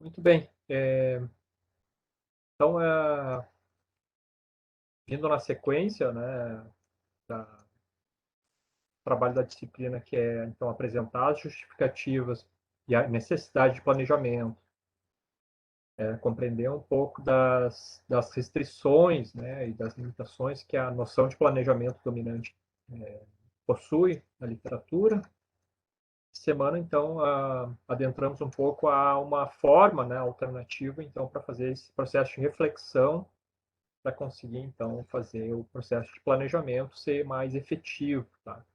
Muito bem. Então, vindo na sequência, né, do trabalho da disciplina, que é, então, apresentar as justificativas e a necessidade de planejamento, compreender um pouco das restrições, né, e das limitações que a noção de planejamento dominante possui na literatura. Semana, então, adentramos um pouco a uma forma, né, alternativa, então, para fazer esse processo de reflexão, para conseguir, então, fazer o processo de planejamento ser mais efetivo. Tá?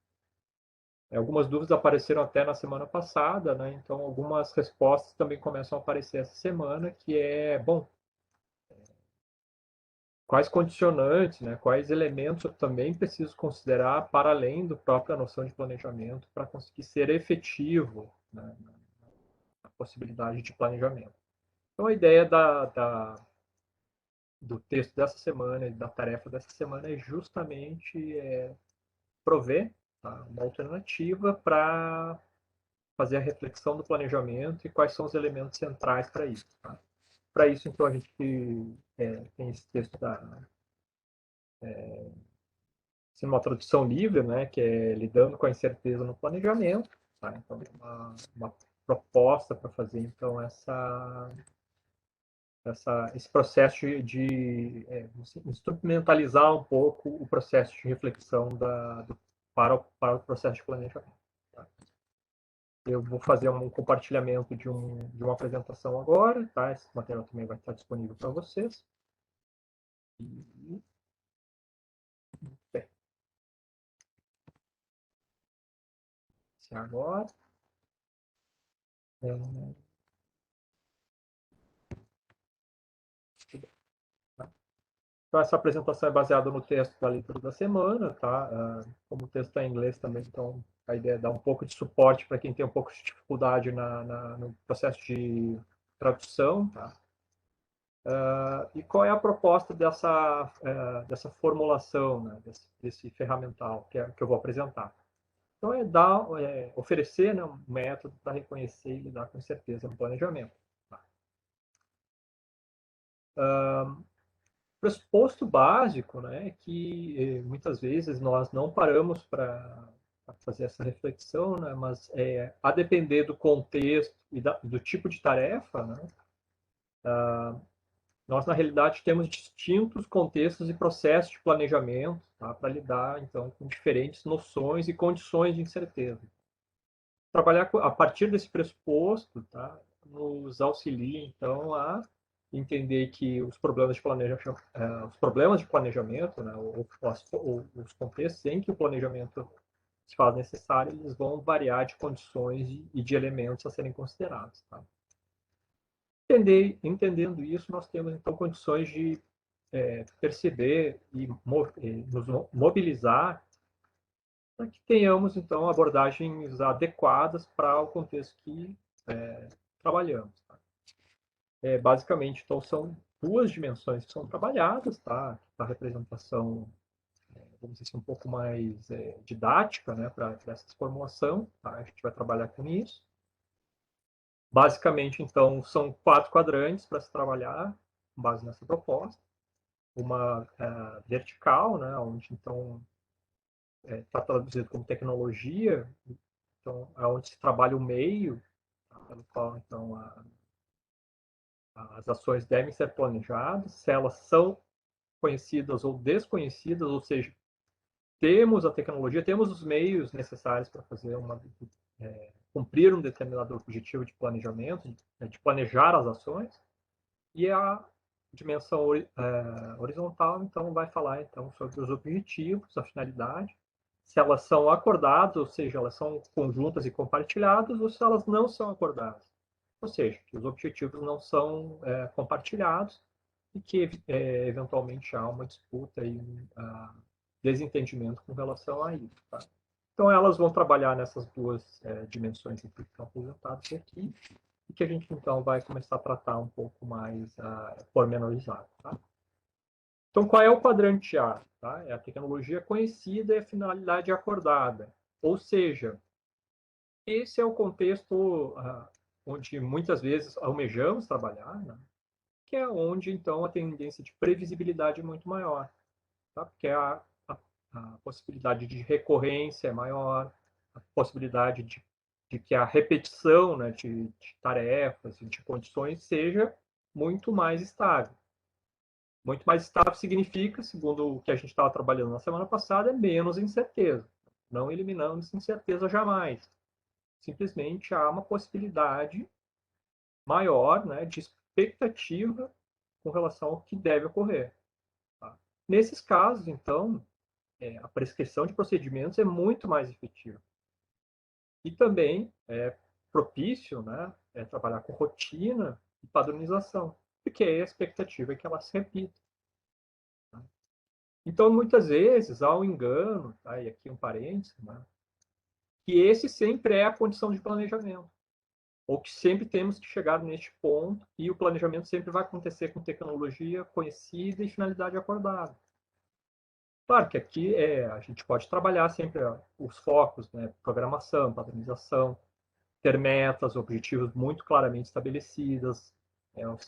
Algumas dúvidas apareceram até na semana passada, né? Então, algumas respostas também começam a aparecer essa semana, que bom, quais condicionantes, né, quais elementos eu também preciso considerar para além da própria noção de planejamento para conseguir ser efetivo, né, na possibilidade de planejamento. Então, a ideia do texto dessa semana e da tarefa dessa semana é justamente prover, tá, uma alternativa para fazer a reflexão do planejamento e quais são os elementos centrais para isso. Tá? Para isso, então, a gente tem esse texto sendo uma tradução livre, né, que é lidando com a incerteza no planejamento. Tá? Então, uma proposta para fazer, então, esse processo de instrumentalizar um pouco o processo de reflexão para o processo de planejamento. Tá? Eu vou fazer um compartilhamento de uma apresentação agora, tá? Esse material também vai estar disponível para vocês. Bem, se agora. Então, essa apresentação é baseada no texto da leitura da semana, tá? Como o texto está em inglês também, então a ideia é dar um pouco de suporte para quem tem um pouco de dificuldade no processo de tradução, tá? E qual é a proposta dessa formulação, né, desse ferramental que eu vou apresentar? Então, oferecer, né, um método para reconhecer e lidar com incerteza no planejamento. Tá? Pressuposto básico, né, é que muitas vezes nós não paramos para fazer essa reflexão, né, mas a depender do contexto e do tipo de tarefa, né, nós na realidade temos distintos contextos e processos de planejamento, tá, para lidar então com diferentes noções e condições de incerteza. Trabalhar a partir desse pressuposto, tá, nos auxilia então a entender que os problemas de planejamento, né, os contextos em que o planejamento se faz necessário, eles vão variar de condições e de elementos a serem considerados. Tá? Entendendo isso, nós temos então condições de perceber e nos mobilizar para que tenhamos então abordagens adequadas para o contexto que trabalhamos. Tá? Basicamente, então, são duas dimensões que são trabalhadas, tá? A representação, vamos dizer assim, um pouco mais didática, né, para essa formulação, tá? A gente vai trabalhar com isso. Basicamente, então, são 4 quadrantes para se trabalhar, com base nessa proposta. Uma vertical, né, onde, então, está traduzido como tecnologia, então, é onde se trabalha o meio, tá? Pelo qual, então, as ações devem ser planejadas, se elas são conhecidas ou desconhecidas, ou seja, temos a tecnologia, temos os meios necessários para fazer cumprir um determinado objetivo de planejamento, de planejar as ações, e a dimensão horizontal, então, vai falar então sobre os objetivos, a finalidade, se elas são acordadas, ou seja, elas são conjuntas e compartilhadas, ou se elas não são acordadas. Ou seja, que os objetivos não são compartilhados e que eventualmente há uma disputa e desentendimento com relação a isso. Tá? Então, elas vão trabalhar nessas duas dimensões que estão apresentadas aqui e que a gente, então, vai começar a tratar um pouco mais pormenorizado. Tá? Então, qual é o quadrante A? Tá? É a tecnologia conhecida e a finalidade acordada. Ou seja, esse é o contexto onde muitas vezes almejamos trabalhar, né? Que é onde, então, a tendência de previsibilidade é muito maior, tá? Porque a possibilidade de recorrência é maior, a possibilidade de que a repetição, né, de tarefas, de condições, seja muito mais estável. Muito mais estável significa, segundo o que a gente estava trabalhando na semana passada, é menos incerteza. Não eliminamos incerteza jamais. Simplesmente há uma possibilidade maior, né, de expectativa com relação ao que deve ocorrer. Tá? Nesses casos, então, a prescrição de procedimentos é muito mais efetiva. E também é propício, né, trabalhar com rotina e padronização, porque a expectativa é que ela se repita. Tá? Então, muitas vezes, há um engano, tá? E aqui um parênteses, né, que esse sempre é a condição de planejamento, ou que sempre temos que chegar neste ponto, e o planejamento sempre vai acontecer com tecnologia conhecida e finalidade acordada. Claro que aqui a gente pode trabalhar sempre os focos, né, programação, padronização, ter metas, objetivos muito claramente estabelecidas, os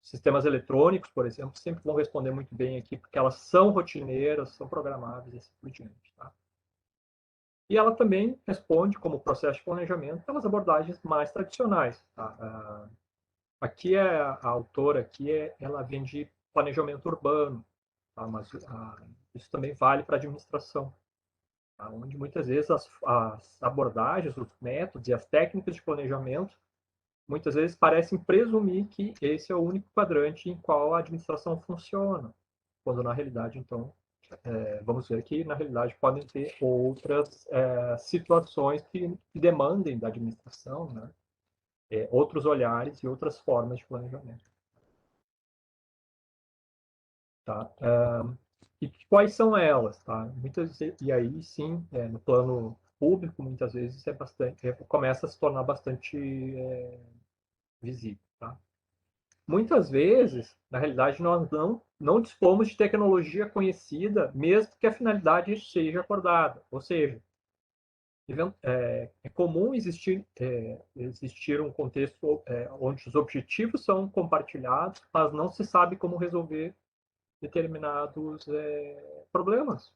sistemas eletrônicos, por exemplo, sempre vão responder muito bem aqui, porque elas são rotineiras, são programáveis e assim por diante. Tá? E ela também responde, como processo de planejamento, pelas abordagens mais tradicionais. Tá? Aqui a autora aqui ela vem de planejamento urbano, tá? Mas isso também vale para a administração, tá? Onde muitas vezes as abordagens, os métodos e as técnicas de planejamento muitas vezes parecem presumir que esse é o único quadrante em qual a administração funciona, quando na realidade, então, vamos ver que na realidade podem ter outras situações que demandem da administração, né? Outros olhares e outras formas de planejamento. Tá? E quais são elas? Tá? E aí sim, no plano público, muitas vezes começa a se tornar bastante visível. Tá? Muitas vezes, na realidade, nós não dispomos de tecnologia conhecida, mesmo que a finalidade seja acordada. Ou seja, é comum existir um contexto onde os objetivos são compartilhados, mas não se sabe como resolver determinados problemas.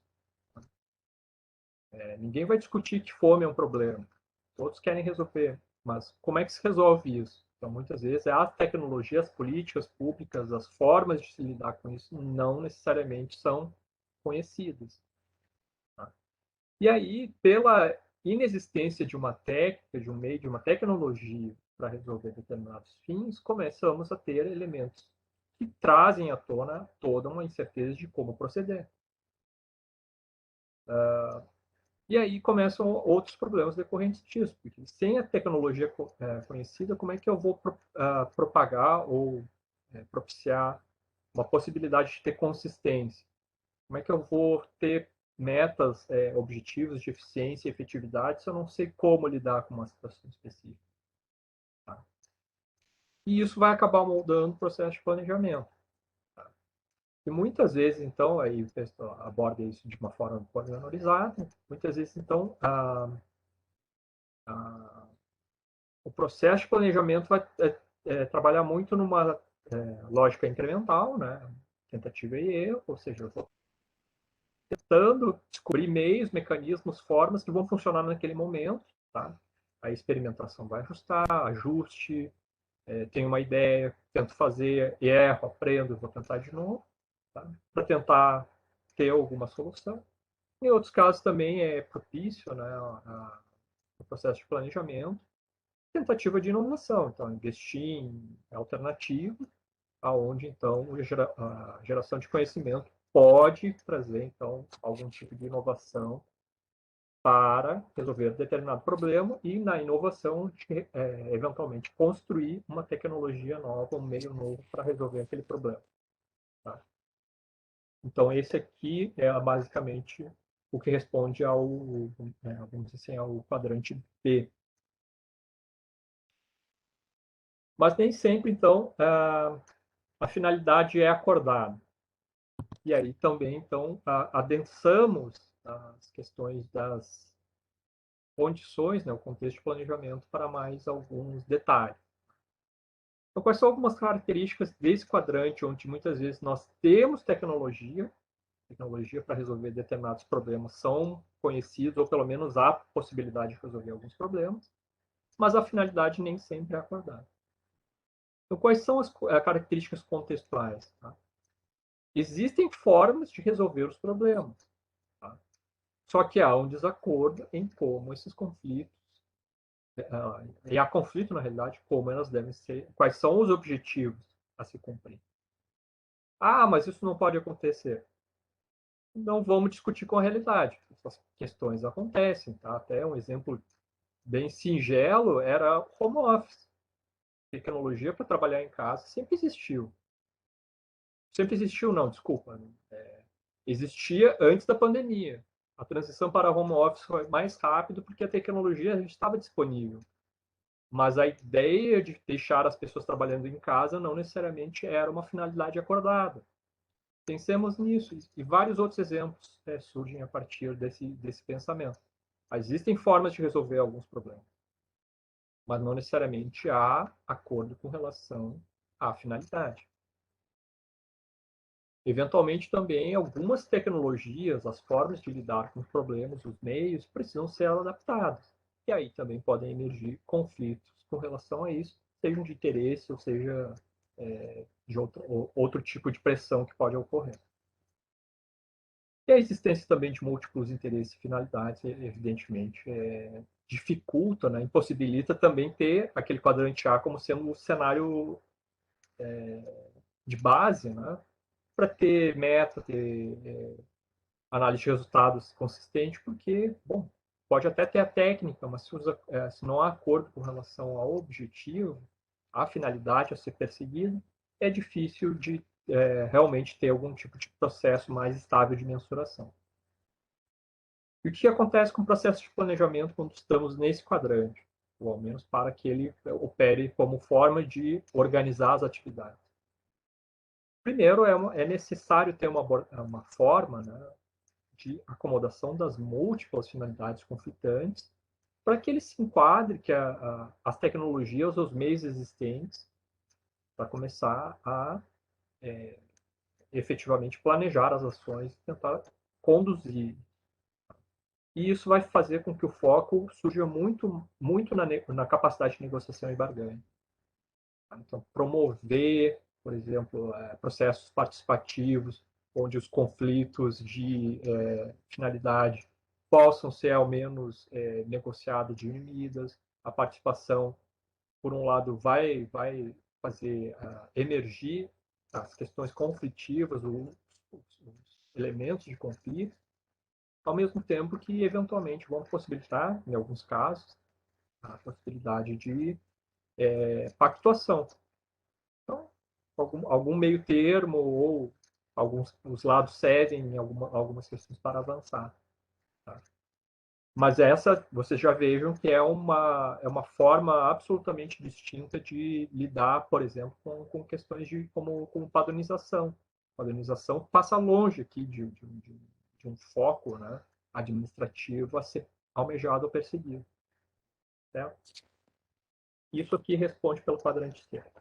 Ninguém vai discutir que fome é um problema. Todos querem resolver. Mas como é que se resolve isso? Então, muitas vezes, as tecnologias, as políticas públicas, as formas de se lidar com isso não necessariamente são conhecidas. Tá? E aí, pela inexistência de uma técnica, de um meio, de uma tecnologia para resolver determinados fins, começamos a ter elementos que trazem à tona toda uma incerteza de como proceder. E aí começam outros problemas decorrentes disso, porque sem a tecnologia conhecida, como é que eu vou propagar ou propiciar uma possibilidade de ter consistência? Como é que eu vou ter metas, objetivos de eficiência e efetividade se eu não sei como lidar com uma situação específica? Tá? E isso vai acabar moldando o processo de planejamento. Tá? E muitas vezes, então, aí o texto aborda isso de uma forma pormenorizada, muitas vezes, então, a o processo de planejamento vai trabalhar muito numa lógica incremental, né? Tentativa e erro, ou seja, eu vou tentando descobrir meios, mecanismos, formas que vão funcionar naquele momento, tá? A experimentação vai ajustar, ajuste, tenho uma ideia, tento fazer, erro, aprendo, vou tentar de novo, tá? Para tentar ter alguma solução. Em outros casos também é propício, né, o processo de planejamento, tentativa de inovação, então investir em alternativo, aonde então a geração de conhecimento pode trazer então algum tipo de inovação para resolver determinado problema e na inovação de, eventualmente construir uma tecnologia nova, um meio novo para resolver aquele problema. Tá? Então esse aqui é basicamente o que responde vamos dizer assim, ao quadrante B. Mas nem sempre, então, a finalidade é acordada. E aí também, então, adensamos as questões condições, né, o contexto de planejamento para mais alguns detalhes. Então, quais são algumas características desse quadrante, onde muitas vezes nós temos tecnologia para resolver determinados problemas são conhecidos, ou pelo menos há possibilidade de resolver alguns problemas, mas a finalidade nem sempre é acordada. Então, quais são as características contextuais? Tá? Existem formas de resolver os problemas, tá? Só que há um desacordo em como esses conflitos, e há conflito, na realidade, como elas devem ser, quais são os objetivos a se cumprir. Ah, mas isso não pode acontecer. Não vamos discutir com a realidade. Essas questões acontecem, tá? Até um exemplo bem singelo era home office. Tecnologia para trabalhar em casa sempre existiu. Sempre existiu, não, desculpa. Existia antes da pandemia. A transição para home office foi mais rápido porque a tecnologia estava disponível. Mas a ideia de deixar as pessoas trabalhando em casa não necessariamente era uma finalidade acordada. Pensemos nisso, e vários outros exemplos surgem a partir desse pensamento. Existem formas de resolver alguns problemas, mas não necessariamente há acordo com relação à finalidade. Eventualmente, também, algumas tecnologias, as formas de lidar com os problemas, os meios, precisam ser adaptados. E aí também podem emergir conflitos com relação a isso, sejam de interesse ou seja de outro tipo de pressão que pode ocorrer. E a existência também de múltiplos interesses e finalidades, evidentemente, dificulta, né, impossibilita também ter aquele quadrante A como sendo o cenário de base, né, para ter meta, ter análise de resultados consistente, porque, bom, pode até ter a técnica, mas se não há acordo com relação ao objetivo, à finalidade a ser perseguida, é difícil de realmente ter algum tipo de processo mais estável de mensuração. E o que acontece com o processo de planejamento quando estamos nesse quadrante? Ou ao menos para que ele opere como forma de organizar as atividades. Primeiro, é necessário ter uma forma, né, de acomodação das múltiplas finalidades conflitantes para que ele se enquadre que as tecnologias, os meios existentes, para começar a efetivamente planejar as ações e tentar conduzir. E isso vai fazer com que o foco surja muito na capacidade de negociação e barganha. Então, promover, por exemplo, processos participativos, onde os conflitos de finalidade possam ser ao menos negociados, diminuídas. A participação, por um lado, vai fazer emergir as questões conflitivas, os elementos de conflito, ao mesmo tempo que, eventualmente, vão possibilitar, em alguns casos, a possibilidade de pactuação. Então, algum meio termo ou os lados cedem em algumas questões para avançar. Tá? Mas vocês já vejam que é uma forma absolutamente distinta de lidar, por exemplo, com questões como padronização. Padronização passa longe aqui de um foco, né, administrativo a ser almejado ou perseguido. Certo? Isso aqui responde pelo quadrante esquerdo.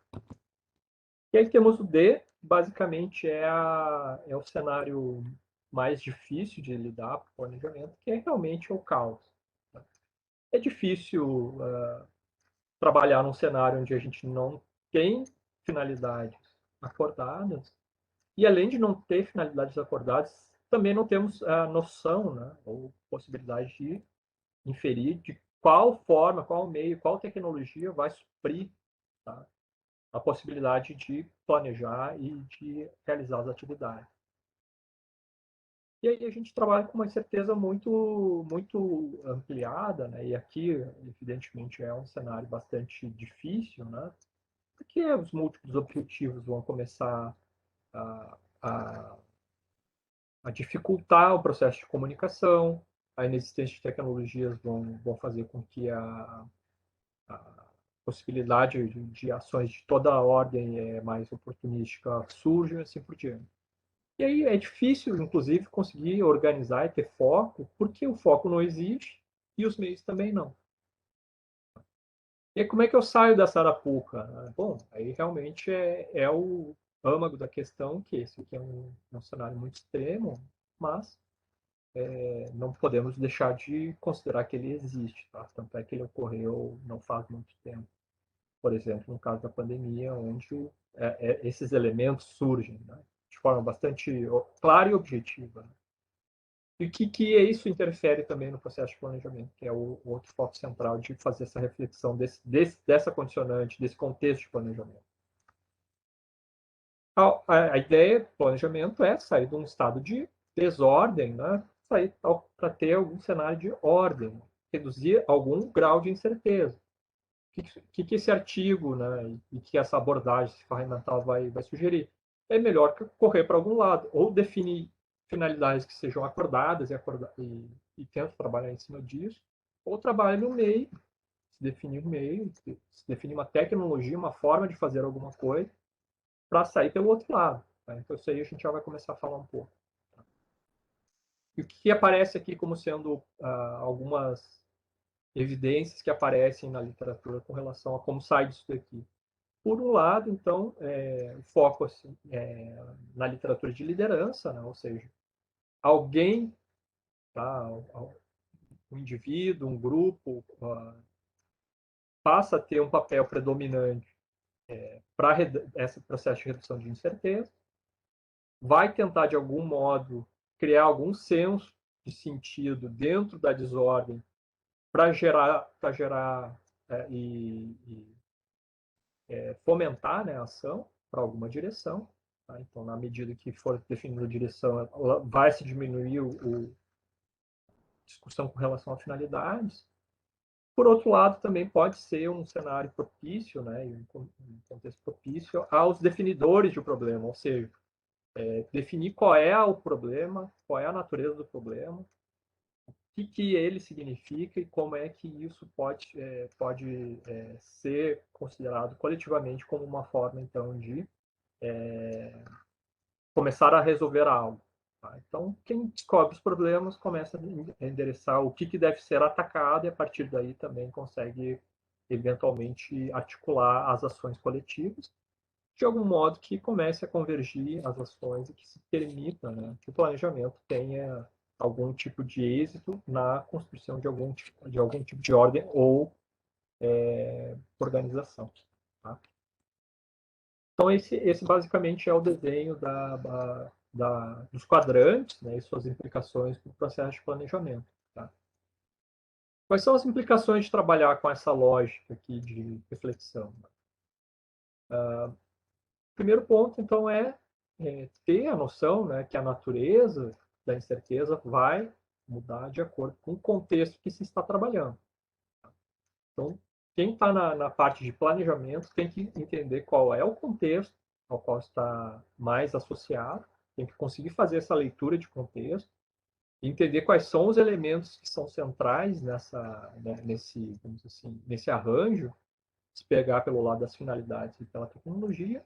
E aí temos o D, basicamente é o cenário mais difícil de lidar com o planejamento, que é realmente o caos. É difícil trabalhar num cenário onde a gente não tem finalidades acordadas, e além de não ter finalidades acordadas, também não temos a noção, né, ou possibilidade de inferir de qual forma, qual meio, qual tecnologia vai suprir, tá, a possibilidade de planejar e de realizar as atividades. E aí a gente trabalha com uma incerteza muito ampliada, né? E aqui, evidentemente, é um cenário bastante difícil, né? Porque os múltiplos objetivos vão começar a, a, a dificultar o processo de comunicação, a inexistência de tecnologias vão fazer com que a possibilidade de ações de toda a ordem mais oportunística surjam e assim por diante. E aí é difícil, inclusive, conseguir organizar e ter foco, porque o foco não existe e os meios também não. E aí, como é que eu saio dessa arapuca? Bom, aí realmente é o âmago da questão, que esse aqui é um cenário muito extremo, mas não podemos deixar de considerar que ele existe. Tá? Tanto é que ele ocorreu não faz muito tempo. Por exemplo, no caso da pandemia, onde esses elementos surgem, né? De forma bastante clara e objetiva. E o que isso interfere também no processo de planejamento, que é o outro foco central de fazer essa reflexão dessa condicionante, desse contexto de planejamento. A ideia do planejamento é sair de um estado de desordem, né? Sair para ter algum cenário de ordem, reduzir algum grau de incerteza. O que esse artigo, né, e que essa abordagem ferramental vai sugerir? É melhor correr para algum lado, ou definir finalidades que sejam acordadas e tenta trabalhar em cima disso, ou trabalhar no meio, se definir um meio, se definir uma tecnologia, uma forma de fazer alguma coisa, para sair pelo outro lado. Tá? Então, isso aí a gente já vai começar a falar um pouco. Tá? E o que aparece aqui como sendo algumas evidências que aparecem na literatura com relação a como sai disso daqui. Por um lado, então, o foco assim, na literatura de liderança, né? Ou seja, alguém, tá? Um indivíduo, um grupo, passa a ter um papel predominante para esse processo de redução de incerteza, vai tentar, de algum modo, criar algum senso de sentido dentro da desordem para gerar e fomentar, né, a ação para alguma direção. Tá? Então, na medida que for definida a direção, vai se diminuir discussão com relação a finalidades. Por outro lado, também pode ser um cenário propício, né, um contexto propício aos definidores de um problema, ou seja, definir qual é o problema, qual é a natureza do problema, o que ele significa e como é que isso pode ser considerado coletivamente como uma forma, então, de começar a resolver algo. Tá? Então, quem descobre os problemas começa a endereçar o que deve ser atacado e, a partir daí, também consegue, eventualmente, articular as ações coletivas de algum modo que comece a convergir as ações e que se permita, né, que o planejamento tenha algum tipo de êxito na construção de algum tipo de ordem ou organização. Tá? Então, esse basicamente é o desenho dos quadrantes, né, e suas implicações para o processo de planejamento. Tá? Quais são as implicações de trabalhar com essa lógica aqui de reflexão? O primeiro ponto, então, ter a noção, né, que a natureza da incerteza vai mudar de acordo com o contexto que se está trabalhando. Então, quem está na parte de planejamento tem que entender qual é o contexto ao qual está mais associado, tem que conseguir fazer essa leitura de contexto, entender quais são os elementos que são centrais vamos dizer assim, nesse arranjo, se pegar pelo lado das finalidades e pela tecnologia,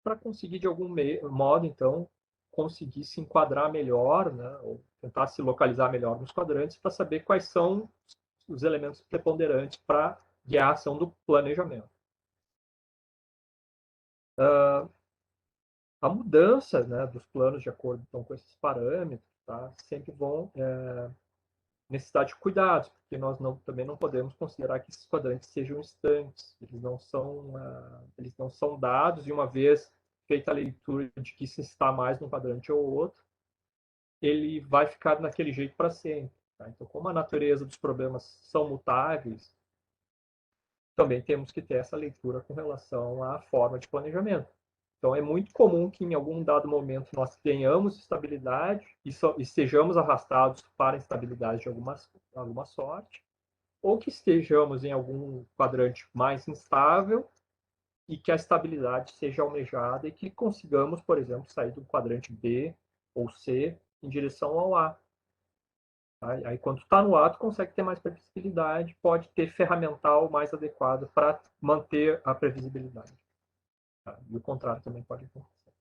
para conseguir, de algum modo, então, conseguir se enquadrar melhor, né, ou tentar se localizar melhor nos quadrantes, para saber quais são os elementos preponderantes para guiar a ação do planejamento. A mudança, né, dos planos de acordo então, com esses parâmetros, tá, sempre vão necessitar de cuidados, porque nós também não podemos considerar que esses quadrantes sejam estanques, eles não são dados, e uma vez feita a leitura de que se está mais num quadrante ou outro, ele vai ficar daquele jeito para sempre. Tá? Então, como a natureza dos problemas são mutáveis, também temos que ter essa leitura com relação à forma de planejamento. Então, é muito comum que em algum dado momento nós tenhamos estabilidade e sejamos arrastados para a instabilidade de alguma sorte, ou que estejamos em algum quadrante mais instável e que a estabilidade seja almejada e que consigamos, por exemplo, sair do quadrante B ou C em direção ao A. Aí, quando está no ato, consegue ter mais previsibilidade, pode ter ferramental mais adequado para manter a previsibilidade. Tá? E o contrário também pode acontecer.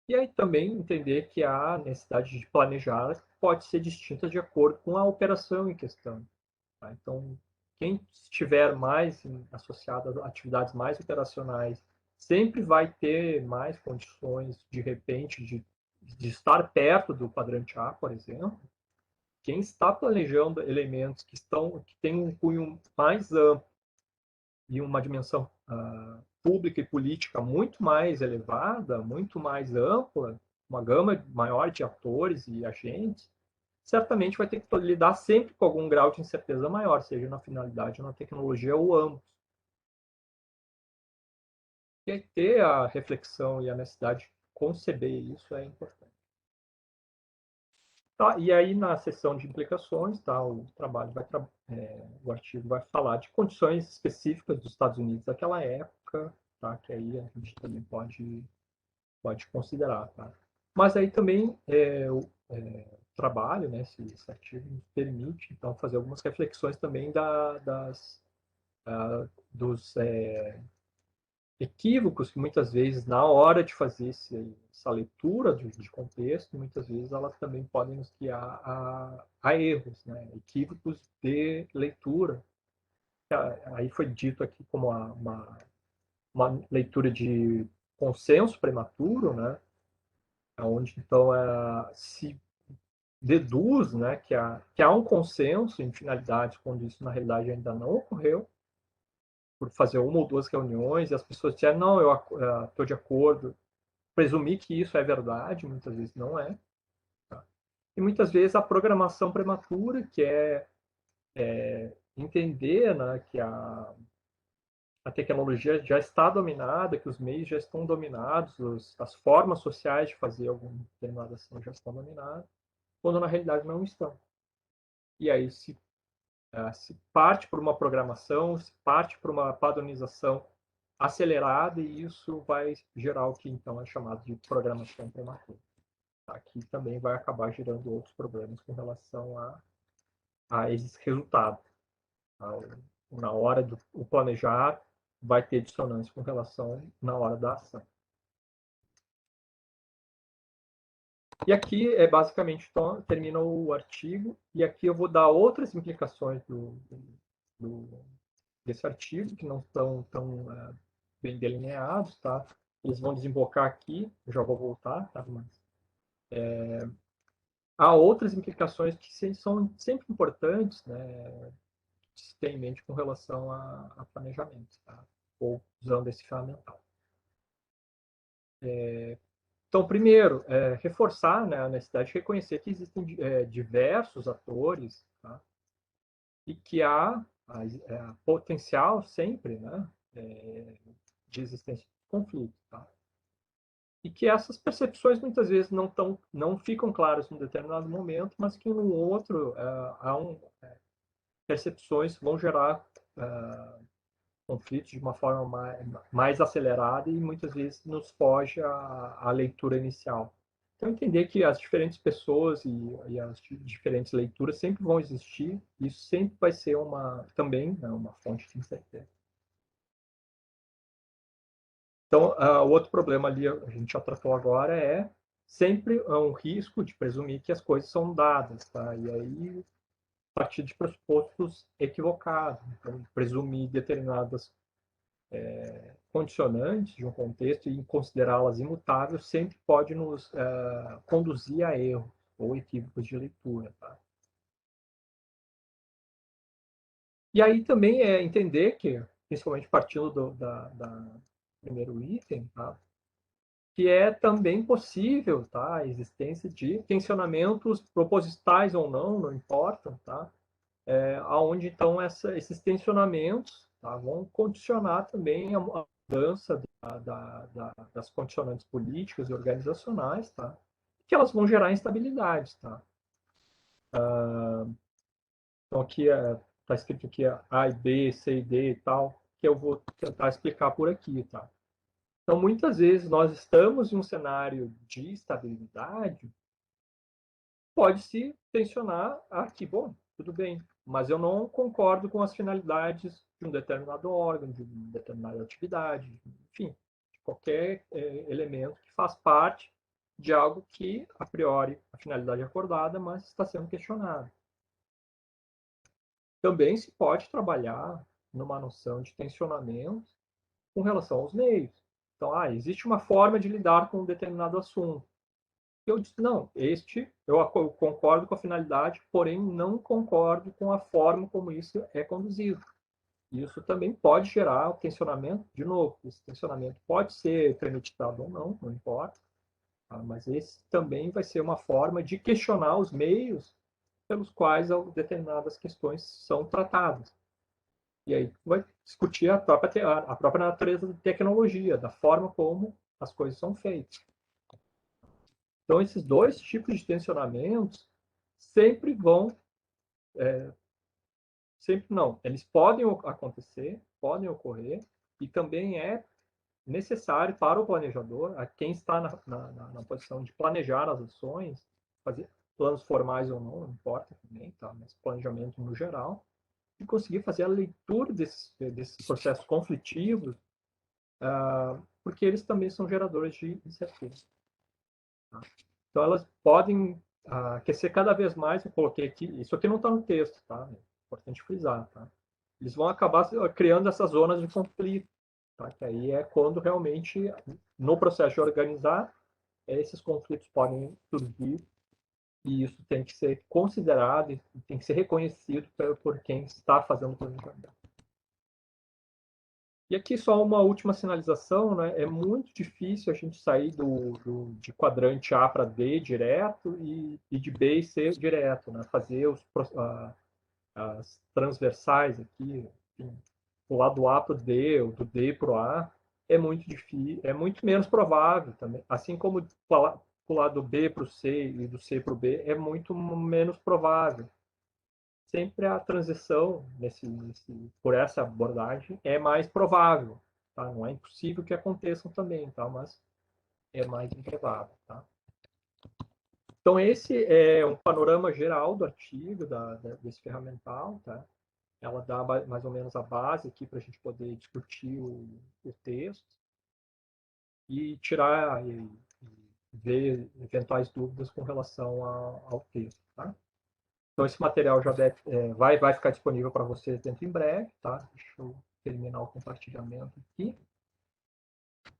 E aí também entender que a necessidade de planejar pode ser distinta de acordo com a operação em questão. Tá? Então, quem estiver mais associado a atividades mais operacionais sempre vai ter mais condições, de repente, de estar perto do quadrante A, por exemplo. Quem está planejando elementos que têm um cunho mais amplo e uma dimensão pública e política muito mais elevada, muito mais ampla, uma gama maior de atores e agentes, certamente vai ter que lidar sempre com algum grau de incerteza maior, seja na finalidade ou na tecnologia ou ambos. E ter a reflexão e a necessidade de conceber isso é importante. Tá, e aí, na seção de implicações, tá, o trabalho o artigo vai falar de condições específicas dos Estados Unidos daquela época, tá, que aí a gente também pode considerar. Tá. Mas aí também o trabalho, né, esse artigo nos permite, então, fazer algumas reflexões também dos equívocos que muitas vezes, na hora de fazer essa leitura de contexto, muitas vezes elas também podem nos guiar a erros, né? Equívocos de leitura. Aí foi dito aqui como uma leitura de consenso prematuro, né? Onde então se deduz, né, que há um consenso em finalidades quando isso na realidade ainda não ocorreu, por fazer uma ou duas reuniões e as pessoas disseram, não, eu estou de acordo, presumir que isso é verdade, muitas vezes não é. Tá? E muitas vezes a programação prematura, que entender, né, que a tecnologia já está dominada, que os meios já estão dominados, as formas sociais de fazer alguma determinada ação já estão dominadas, quando na realidade não estão. E aí se parte por uma programação, se parte por uma padronização acelerada, e isso vai gerar o que então é chamado de programação prematura. Aqui também vai acabar gerando outros problemas com relação a esses resultados. Tá? Na hora do planejar, vai ter dissonância com relação na hora da ação. E aqui é basicamente, então, termina o artigo, e aqui eu vou dar outras implicações desse artigo, que não estão tão bem delineados, tá? Eles vão desembocar aqui, eu já vou voltar, tá? Mas, há outras implicações que são sempre importantes, né? Se ter em mente com relação a planejamento, tá? Ou usando esse ferramental. Então, primeiro, reforçar, né, a necessidade de reconhecer que existem diversos atores, tá? E que há potencial sempre, né, de existência de conflito. Tá? E que essas percepções muitas vezes não ficam claras num determinado momento, mas que no outro percepções vão gerar conflitos de uma forma mais acelerada e muitas vezes nos foge a leitura inicial. Então, entender que as diferentes pessoas e as diferentes leituras sempre vão existir, e isso sempre vai ser também, né, uma fonte de incerteza. Então, o outro problema ali, a gente já tratou agora, sempre um risco de presumir que as coisas são dadas, tá? E aí, a partir de pressupostos equivocados. Então, presumir determinadas condicionantes de um contexto e considerá-las imutáveis sempre pode nos conduzir a erros ou equívocos de leitura. Tá? E aí também é entender que, principalmente partindo da primeiro item, tá? Que é também possível, tá? A existência de tensionamentos propositais ou não, não importa, tá? Aonde então esses tensionamentos, tá, vão condicionar também a mudança das condicionantes políticas e organizacionais, tá? Que elas vão gerar instabilidades, tá? Então aqui está escrito aqui A e B, C e D e tal, que eu vou tentar explicar por aqui, tá? Então muitas vezes nós estamos em um cenário de estabilidade, pode se tensionar aqui, bom, tudo bem, mas eu não concordo com as finalidades de um determinado órgão, de uma determinada atividade, enfim, de qualquer elemento que faz parte de algo que, a priori, a finalidade é acordada, mas está sendo questionado. Também se pode trabalhar numa noção de tensionamento com relação aos meios. Então, existe uma forma de lidar com um determinado assunto. Eu disse, não, eu concordo com a finalidade, porém não concordo com a forma como isso é conduzido. Isso também pode gerar o tensionamento, de novo, esse tensionamento pode ser premeditado ou não, não importa, tá? Mas esse também vai ser uma forma de questionar os meios pelos quais determinadas questões são tratadas. E aí vai discutir a própria natureza da tecnologia, da forma como as coisas são feitas. Então, esses dois tipos de tensionamentos sempre vão, sempre não, eles podem acontecer, podem ocorrer, e também é necessário para o planejador, a quem está na posição de planejar as ações, fazer planos formais ou não importa também, tá? Mas planejamento no geral, e conseguir fazer a leitura desses processos conflitivos, porque eles também são geradores de incerteza. Tá? Então, elas podem aquecer cada vez mais. Eu coloquei aqui, isso aqui não está no texto, tá? É importante frisar, tá? Eles vão acabar criando essas zonas de conflito, tá? Que aí é quando realmente, no processo de organizar, esses conflitos podem surgir e isso tem que ser considerado e tem que ser reconhecido por quem está fazendo o planejamento. E aqui só uma última sinalização, né? É muito difícil a gente sair de quadrante A para D direto e de B e C direto, né? Fazer as transversais aqui, enfim, o lado A para o D, ou do D para o A, é muito difícil, é muito menos provável também. Assim como o lado B para o C e do C para o B é muito menos provável. Sempre a transição por essa abordagem é mais provável. Tá? Não é impossível que aconteçam também, tá? Mas é mais improvável. Tá? Então, esse é um panorama geral do artigo, desse ferramental. Tá? Ela dá mais ou menos a base aqui para a gente poder discutir o texto e tirar e ver eventuais dúvidas com relação ao texto. Tá? Então, esse material já vai ficar disponível para vocês dentro em breve, tá? Deixa eu terminar o compartilhamento aqui.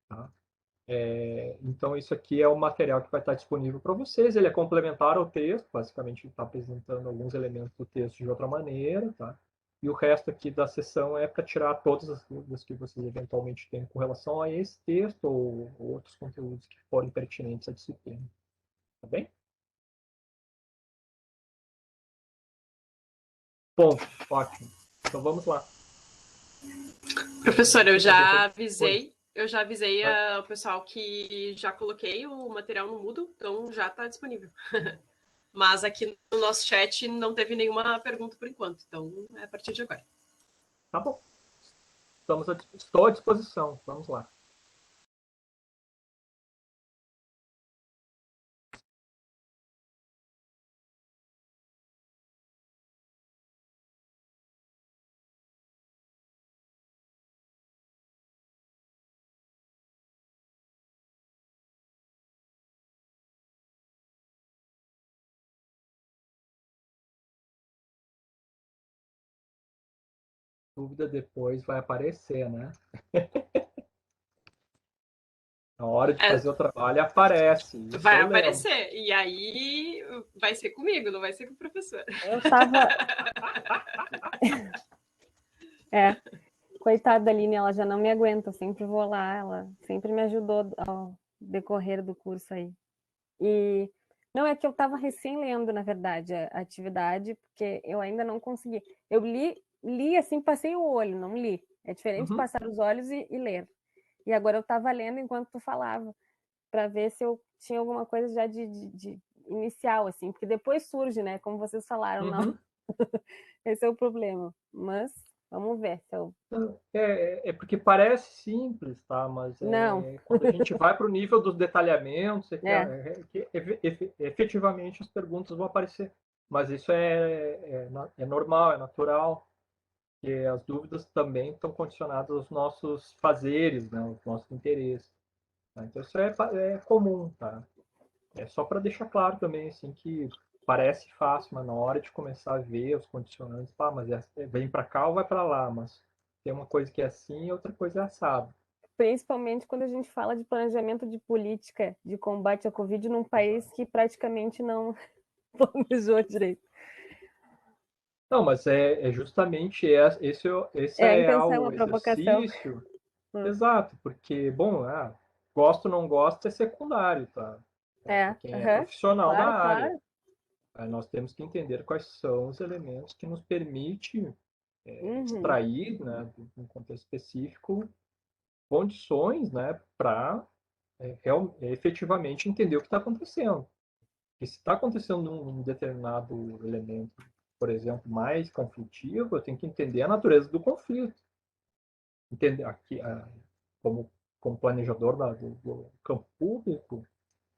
Tá? Então, isso aqui é o material que vai estar disponível para vocês. Ele é complementar ao texto, basicamente está apresentando alguns elementos do texto de outra maneira, tá? E o resto aqui da sessão é para tirar todas as dúvidas que vocês eventualmente têm com relação a esse texto ou outros conteúdos que forem pertinentes à disciplina. Tá bem? Bom, ótimo. Então, vamos lá. Professor, Oi. eu já avisei o pessoal que já coloquei o material no Moodle, então já está disponível. Mas aqui no nosso chat não teve nenhuma pergunta por enquanto, então é a partir de agora. Tá bom. Estou à disposição. Vamos lá. Dúvida depois vai aparecer, né? Na hora de fazer o trabalho aparece. Isso Vai eu lembro. aparecer. E aí vai ser comigo, não vai ser com o professor. Eu tava. Coitada da Aline, ela já não me aguenta, eu sempre vou lá, ela sempre me ajudou ao decorrer do curso aí. E não, é que eu estava recém lendo, na verdade, a atividade, porque eu ainda não consegui. Eu li assim, passei o olho, não li. É diferente passar os olhos e ler. E agora eu estava lendo enquanto tu falava, para ver se eu tinha alguma coisa já de inicial, assim, porque depois surge, né? Como vocês falaram, não. Esse é o problema. Mas vamos ver se eu. É porque parece simples, tá? Mas Não. quando a gente vai para o nível dos detalhamentos, que efetivamente as perguntas vão aparecer. Mas isso é normal, é natural, porque as dúvidas também estão condicionadas aos nossos fazeres, né? Aos nossos interesses. Tá? Então isso é comum, tá? É só para deixar claro também, assim, que parece fácil, mas na hora de começar a ver os condicionantes, mas vem para cá ou vai para lá, mas tem uma coisa que é assim e outra coisa é assado. Principalmente quando a gente fala de planejamento de política de combate à Covid num país que praticamente não planejou direito. Não, mas é justamente esse É a é intenção, o a provocação. exercício, exato, porque, bom, gosto ou não gosto é secundário, tá? É para quem é profissional da Claro, área. claro. Aí nós temos que entender quais são os elementos que nos permitem Uhum. extrair, né, de um contexto específico, condições, né, para efetivamente entender o que está acontecendo. E se está acontecendo um determinado elemento, por exemplo, mais conflitivo, eu tenho que entender a natureza do conflito. Entender aqui, como planejador do campo público,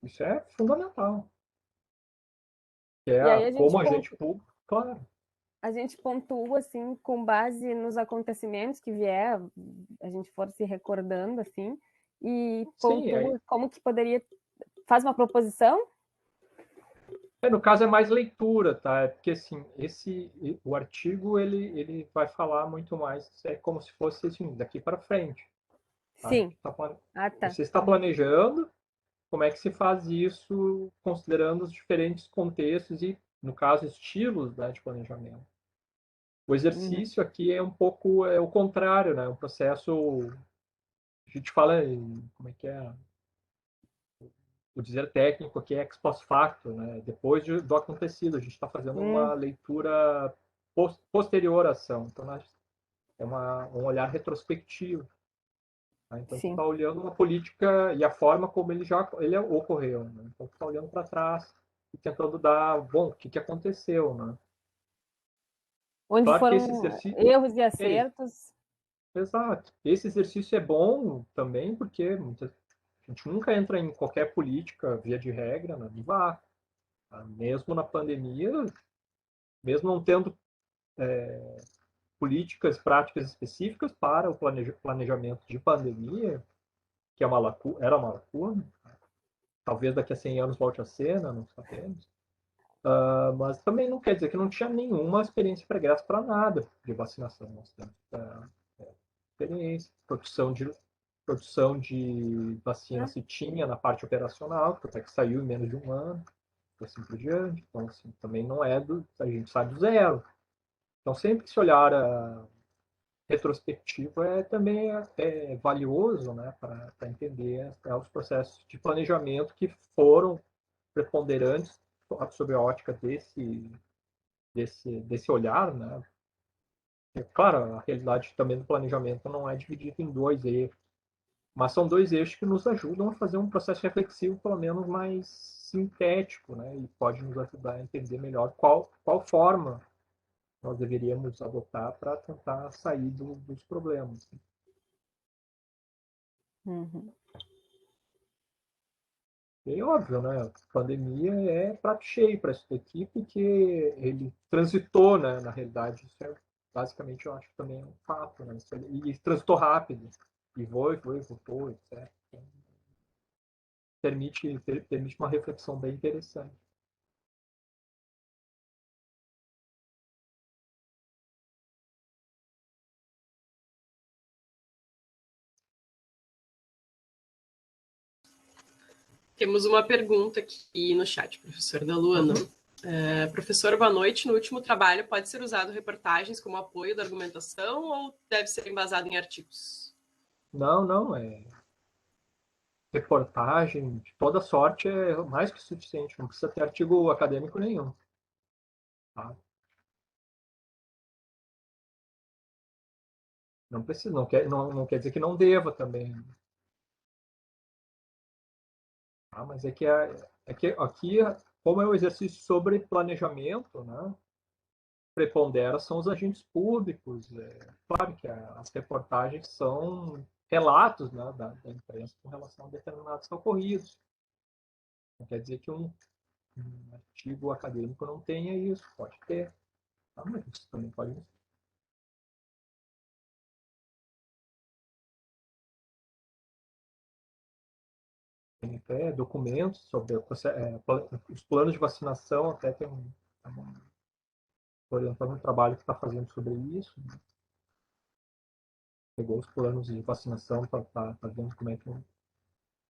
isso é fundamental. E aí Como agente público, claro. a gente pontua assim com base nos acontecimentos que vier, a gente for se recordando assim, e Sim, pontua como que poderia, faz uma proposição. No caso é mais leitura, tá? É porque assim, o artigo ele vai falar muito mais, é como se fosse assim, daqui para frente. Tá? Sim. Tá. Você está planejando, como é que se faz isso considerando os diferentes contextos e, no caso, estilos, né, de planejamento. O exercício aqui é um pouco o contrário, né? Um processo, a gente fala como é que é? O dizer técnico aqui é ex post facto, né? Depois do acontecido, a gente está fazendo uma leitura posterior à ação. Então, é um olhar retrospectivo. Tá? Então, você está olhando uma política e a forma como ele ocorreu. Né? Então, você está olhando para trás e tentando dar, bom, o que aconteceu, né? Onde Claro que foram esse exercício... erros e acertos. Exato. Esse exercício é bom também porque a gente nunca entra em qualquer política, via de regra, né? Tá? Mesmo na pandemia, mesmo não tendo políticas, práticas específicas para o planejamento de pandemia, que era uma lacuna, talvez daqui a 100 anos volte a ser, né? Não sabemos. Mas também não quer dizer que não tinha nenhuma experiência pregressa para nada de vacinação. Nós temos experiência, produção de vacina se tinha na parte operacional, que até que saiu em menos de um ano, assim por diante. Então, assim, também não é a gente sai do zero. Então, sempre que se olhar retrospectivo também valioso, né, para entender os processos de planejamento que foram preponderantes sob a ótica desse olhar, né? Claro, a realidade também do planejamento não é dividida em dois eixos, mas são dois eixos que nos ajudam a fazer um processo reflexivo, pelo menos mais sintético, né? E pode nos ajudar a entender melhor qual forma nós deveríamos adotar para tentar sair dos problemas. E óbvio, né? A pandemia é prato cheio para essa equipe, porque ele transitou, né? Na realidade, isso basicamente, eu acho que também é um fato, né? E transitou rápido, e voltou, etc. Então, permite uma reflexão bem interessante. Temos uma pergunta aqui no chat, professor da Luana. Professor, boa noite. No último trabalho, pode ser usado reportagens como apoio da argumentação ou deve ser embasado em artigos? Não. Reportagem de toda sorte é mais que suficiente. Não precisa ter artigo acadêmico nenhum. Tá? Não precisa, não quer dizer que não deva também. Mas que aqui, como é um exercício sobre planejamento, né, prepondera são os agentes públicos. Claro que as reportagens são relatos, né, da imprensa com relação a determinados ocorridos. Não quer dizer que um artigo acadêmico não tenha isso, pode ter. Tá? Mas isso também pode. tem até documentos sobre os planos de vacinação, até tem orientando um trabalho que está fazendo sobre isso, né? Pegou os planos de vacinação para vendo como é que,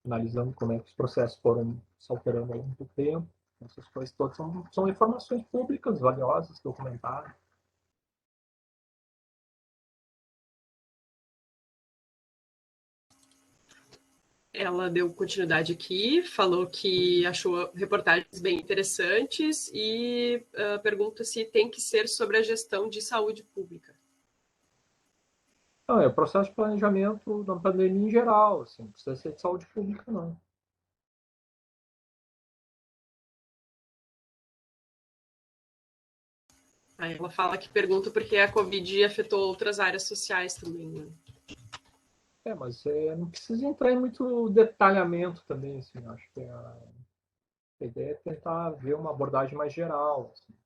analisando como é que os processos foram se alterando ao longo do tempo. Essas coisas todas são informações públicas, valiosas, documentadas. Ela deu continuidade aqui, falou que achou reportagens bem interessantes e pergunta se tem que ser sobre a gestão de saúde pública. Não, é o processo de planejamento da pandemia em geral, assim, não precisa ser de saúde pública, não. Aí ela fala que pergunta porque a Covid afetou outras áreas sociais também, né? Mas não precisa entrar em muito detalhamento também, assim, acho que a ideia é tentar ver uma abordagem mais geral, assim.